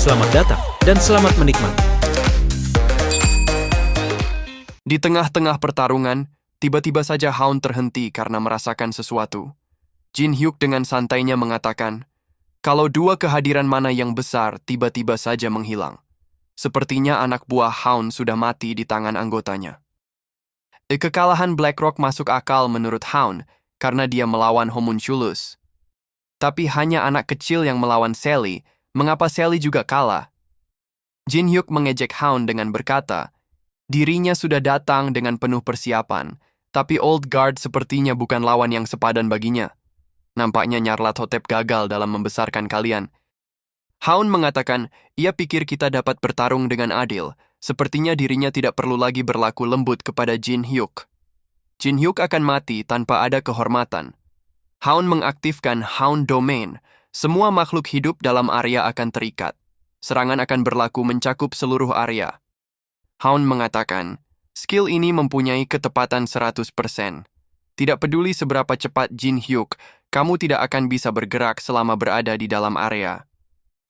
Selamat datang dan selamat menikmati. Di tengah-tengah pertarungan, tiba-tiba saja Hound terhenti karena merasakan sesuatu. Jin Hyuk dengan santainya mengatakan, kalau dua kehadiran mana yang besar tiba-tiba saja menghilang. Sepertinya anak buah Hound sudah mati di tangan anggotanya. Kekalahan BlackRock masuk akal menurut Hound karena dia melawan Homunculus. Tapi hanya anak kecil yang melawan Sally, mengapa Sally juga kalah? Jin Hyuk mengejek Hound dengan berkata, dirinya sudah datang dengan penuh persiapan, tapi Old Guard sepertinya bukan lawan yang sepadan baginya. Nampaknya Nyarlathotep gagal dalam membesarkan kalian. Hound mengatakan, ia pikir kita dapat bertarung dengan adil. Sepertinya dirinya tidak perlu lagi berlaku lembut kepada Jin Hyuk. Jin Hyuk akan mati tanpa ada kehormatan. Hound mengaktifkan Hound Domain. Semua makhluk hidup dalam area akan terikat. Serangan akan berlaku mencakup seluruh area. Hound mengatakan, skill ini mempunyai ketepatan 100%. Tidak peduli seberapa cepat Jin Hyuk, kamu tidak akan bisa bergerak selama berada di dalam area.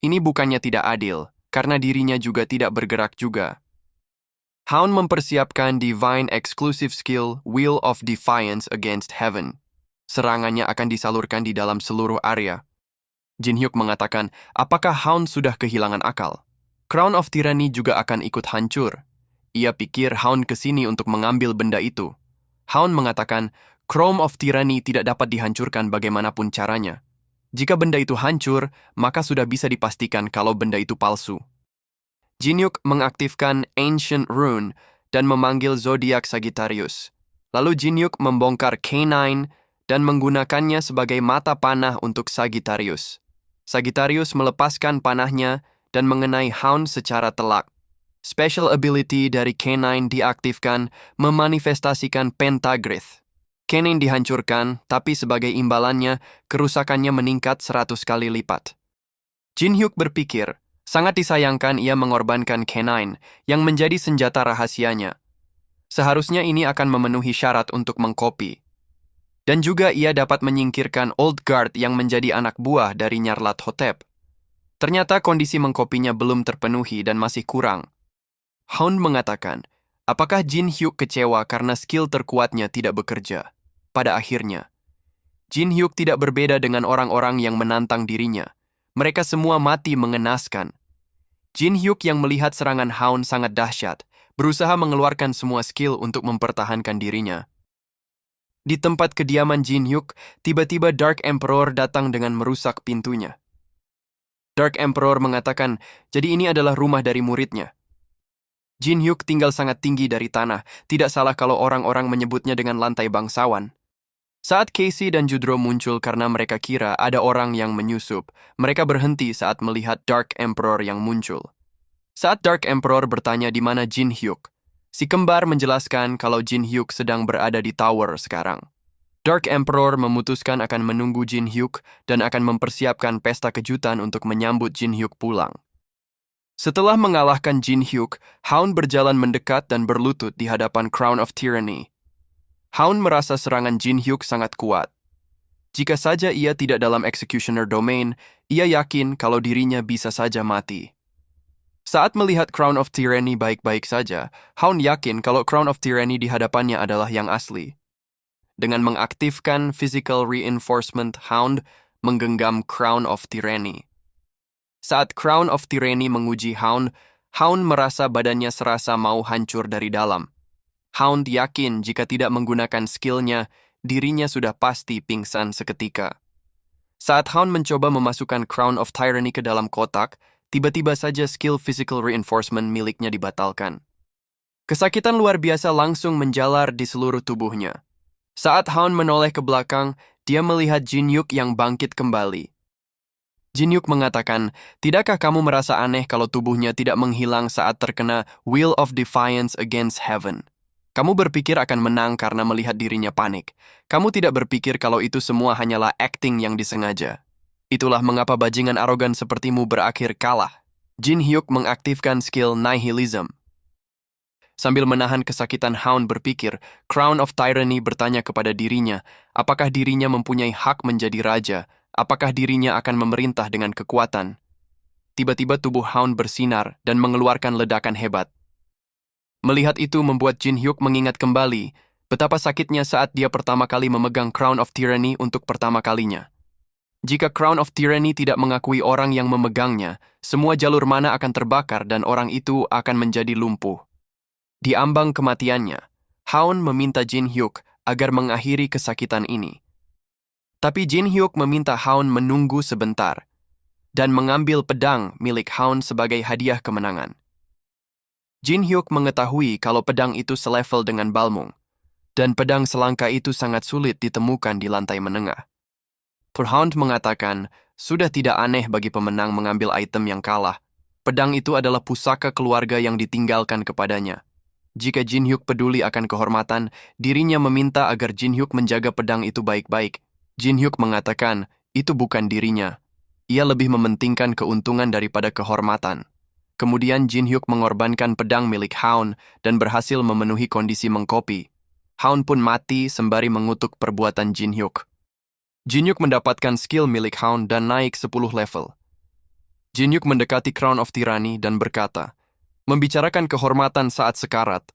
Ini bukannya tidak adil, karena dirinya juga tidak bergerak juga. Hound mempersiapkan Divine Exclusive Skill Wheel of Defiance Against Heaven. Serangannya akan disalurkan di dalam seluruh area. Jin Hyuk mengatakan, apakah Hound sudah kehilangan akal? Crown of Tyranny juga akan ikut hancur. Ia pikir Hound kesini untuk mengambil benda itu. Hound mengatakan, Crown of Tyranny tidak dapat dihancurkan bagaimanapun caranya. Jika benda itu hancur, maka sudah bisa dipastikan kalau benda itu palsu. Jin Hyuk mengaktifkan Ancient Rune dan memanggil zodiak Sagittarius. Lalu Jin Hyuk membongkar K9 dan menggunakannya sebagai mata panah untuk Sagittarius. Sagittarius melepaskan panahnya dan mengenai Hound secara telak. Special ability dari K9 diaktifkan memanifestasikan Pentagrith. K9 dihancurkan, tapi sebagai imbalannya, kerusakannya meningkat 100 kali lipat. Jin Hyuk berpikir, sangat disayangkan ia mengorbankan K9 yang menjadi senjata rahasianya. Seharusnya ini akan memenuhi syarat untuk mengkopi. Dan juga ia dapat menyingkirkan Old Guard yang menjadi anak buah dari Nyarlathotep. Ternyata kondisi mengkopinya belum terpenuhi dan masih kurang. Hound mengatakan, apakah Jin Hyuk kecewa karena skill terkuatnya tidak bekerja? Pada akhirnya, Jin Hyuk tidak berbeda dengan orang-orang yang menantang dirinya. Mereka semua mati mengenaskan. Jin Hyuk yang melihat serangan Hound sangat dahsyat, berusaha mengeluarkan semua skill untuk mempertahankan dirinya. Di tempat kediaman Jin Hyuk, tiba-tiba Dark Emperor datang dengan merusak pintunya. Dark Emperor mengatakan, jadi ini adalah rumah dari muridnya. Jin Hyuk tinggal sangat tinggi dari tanah, tidak salah kalau orang-orang menyebutnya dengan lantai bangsawan. Saat Casey dan Judro muncul karena mereka kira ada orang yang menyusup, mereka berhenti saat melihat Dark Emperor yang muncul. Saat Dark Emperor bertanya di mana Jin Hyuk, si kembar menjelaskan kalau Jin Hyuk sedang berada di tower sekarang. Dark Emperor memutuskan akan menunggu Jin Hyuk dan akan mempersiapkan pesta kejutan untuk menyambut Jin Hyuk pulang. Setelah mengalahkan Jin Hyuk, Hound berjalan mendekat dan berlutut di hadapan Crown of Tyranny. Hound merasa serangan Jin Hyuk sangat kuat. Jika saja ia tidak dalam Executioner Domain, ia yakin kalau dirinya bisa saja mati. Saat melihat Crown of Tyranny baik-baik saja, Hound yakin kalau Crown of Tyranny di hadapannya adalah yang asli. Dengan mengaktifkan Physical Reinforcement, Hound menggenggam Crown of Tyranny. Saat Crown of Tyranny menguji Hound, Hound merasa badannya serasa mau hancur dari dalam. Hound yakin jika tidak menggunakan skillnya, dirinya sudah pasti pingsan seketika. Saat Hound mencoba memasukkan Crown of Tyranny ke dalam kotak, tiba-tiba saja skill Physical Reinforcement miliknya dibatalkan. Kesakitan luar biasa langsung menjalar di seluruh tubuhnya. Saat Hound menoleh ke belakang, dia melihat Jin Hyuk yang bangkit kembali. Jin Hyuk mengatakan, tidakkah kamu merasa aneh kalau tubuhnya tidak menghilang saat terkena Wheel of Defiance Against Heaven? Kamu berpikir akan menang karena melihat dirinya panik. Kamu tidak berpikir kalau itu semua hanyalah acting yang disengaja. Itulah mengapa bajingan arogan sepertimu berakhir kalah. Jin Hyuk mengaktifkan skill Nihilism. Sambil menahan kesakitan, Hound berpikir, Crown of Tyranny bertanya kepada dirinya, apakah dirinya mempunyai hak menjadi raja, apakah dirinya akan memerintah dengan kekuatan. tiba-tiba tubuh Hound bersinar dan mengeluarkan ledakan hebat. Melihat itu membuat Jin Hyuk mengingat kembali betapa sakitnya saat dia pertama kali memegang Crown of Tyranny untuk pertama kalinya. Jika Crown of Tyranny tidak mengakui orang yang memegangnya, semua jalur mana akan terbakar dan orang itu akan menjadi lumpuh. Di ambang kematiannya, Hound meminta Jin Hyuk agar mengakhiri kesakitan ini. Tapi Jin Hyuk meminta Hound menunggu sebentar dan mengambil pedang milik Hound sebagai hadiah kemenangan. Jin Hyuk mengetahui kalau pedang itu selevel dengan Balmung, dan pedang selangka itu sangat sulit ditemukan di lantai menengah. Hound mengatakan, sudah tidak aneh bagi pemenang mengambil item yang kalah. Pedang itu adalah pusaka keluarga yang ditinggalkan kepadanya. Jika Jin Hyuk peduli akan kehormatan, dirinya meminta agar Jin Hyuk menjaga pedang itu baik-baik. Jin Hyuk mengatakan, itu bukan dirinya. Ia lebih mementingkan keuntungan daripada kehormatan. Kemudian Jin Hyuk mengorbankan pedang milik Hound dan berhasil memenuhi kondisi mengkopi. Hound pun mati sembari mengutuk perbuatan Jin Hyuk. Jin Hyuk mendapatkan skill milik Hound dan naik 10 level. Jin Hyuk mendekati Crown of Tyranny dan berkata, membicarakan kehormatan saat sekarat,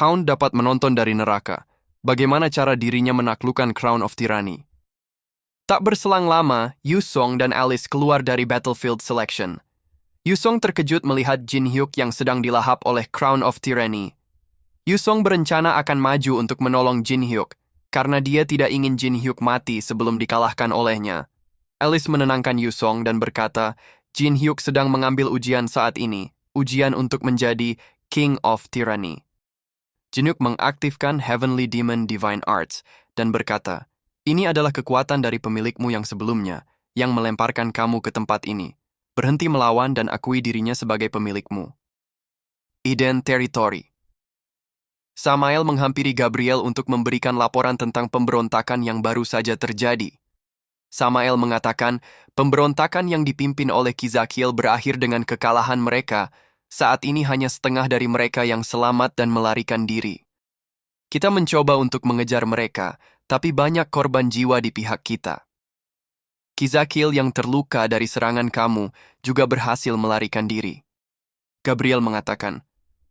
Hound dapat menonton dari neraka bagaimana cara dirinya menaklukkan Crown of Tyranny. Tak berselang lama, Yu Song dan Alice keluar dari Battlefield Selection. Yu Song terkejut melihat Jin Hyuk yang sedang dilahap oleh Crown of Tyranny. Yu Song berencana akan maju untuk menolong Jin Hyuk, karena dia tidak ingin Jin Hyuk mati sebelum dikalahkan olehnya. Alice menenangkan Yu Song dan berkata, Jin Hyuk sedang mengambil ujian saat ini, ujian untuk menjadi King of Tyranny. Jin Hyuk mengaktifkan Heavenly Demon Divine Arts dan berkata, ini adalah kekuatan dari pemilikmu yang sebelumnya, yang melemparkan kamu ke tempat ini. Berhenti melawan dan akui dirinya sebagai pemilikmu. Eden Territory. Samael menghampiri Gabriel untuk memberikan laporan tentang pemberontakan yang baru saja terjadi. Samael mengatakan, pemberontakan yang dipimpin oleh Kizakiel berakhir dengan kekalahan mereka. Saat ini hanya setengah dari mereka yang selamat dan melarikan diri. Kita mencoba untuk mengejar mereka, tapi banyak korban jiwa di pihak kita. Kizakiel yang terluka dari serangan kamu juga berhasil melarikan diri. Gabriel mengatakan,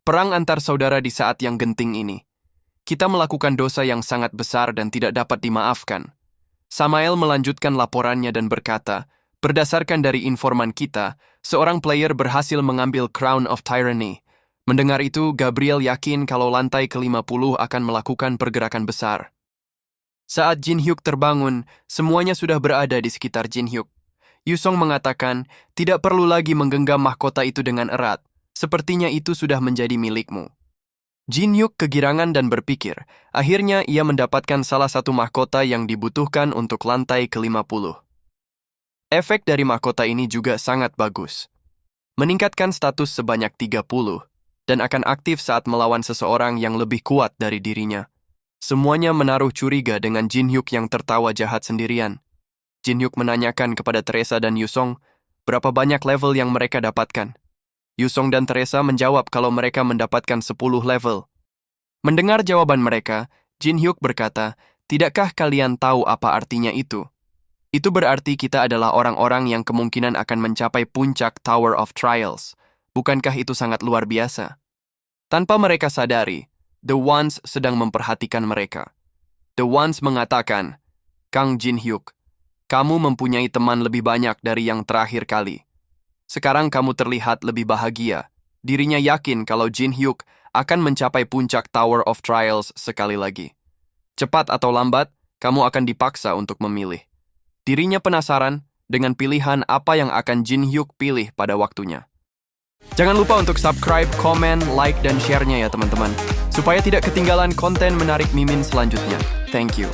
perang antar saudara di saat yang genting ini. Kita melakukan dosa yang sangat besar dan tidak dapat dimaafkan. Samael melanjutkan laporannya dan berkata, berdasarkan dari informan kita, seorang player berhasil mengambil Crown of Tyranny. Mendengar itu, Gabriel yakin kalau lantai ke-50 akan melakukan pergerakan besar. Saat Jin Hyuk terbangun, semuanya sudah berada di sekitar Jin Hyuk. Yu Song mengatakan, tidak perlu lagi menggenggam mahkota itu dengan erat. Sepertinya itu sudah menjadi milikmu. Jin Hyuk kegirangan dan berpikir, akhirnya ia mendapatkan salah satu mahkota yang dibutuhkan untuk lantai ke-50. Efek dari mahkota ini juga sangat bagus. Meningkatkan status sebanyak 30, dan akan aktif saat melawan seseorang yang lebih kuat dari dirinya. Semuanya menaruh curiga dengan Jin Hyuk yang tertawa jahat sendirian. Jin Hyuk menanyakan kepada Teresa dan Yu Song, berapa banyak level yang mereka dapatkan. Yu Song dan Teresa menjawab kalau mereka mendapatkan 10 level. Mendengar jawaban mereka, Jin Hyuk berkata, tidakkah kalian tahu apa artinya itu? Itu berarti kita adalah orang-orang yang kemungkinan akan mencapai puncak Tower of Trials. Bukankah itu sangat luar biasa? Tanpa mereka sadari, The Ones sedang memperhatikan mereka. The Ones mengatakan, Kang Jin Hyuk, kamu mempunyai teman lebih banyak dari yang terakhir kali. Sekarang kamu terlihat lebih bahagia. Dirinya yakin kalau Jin Hyuk akan mencapai puncak Tower of Trials sekali lagi. Cepat atau lambat, kamu akan dipaksa untuk memilih. Dirinya penasaran dengan pilihan apa yang akan Jin Hyuk pilih pada waktunya. Jangan lupa untuk subscribe, komen, like, dan share-nya ya teman-teman. Supaya tidak ketinggalan konten menarik Mimin selanjutnya. Thank you.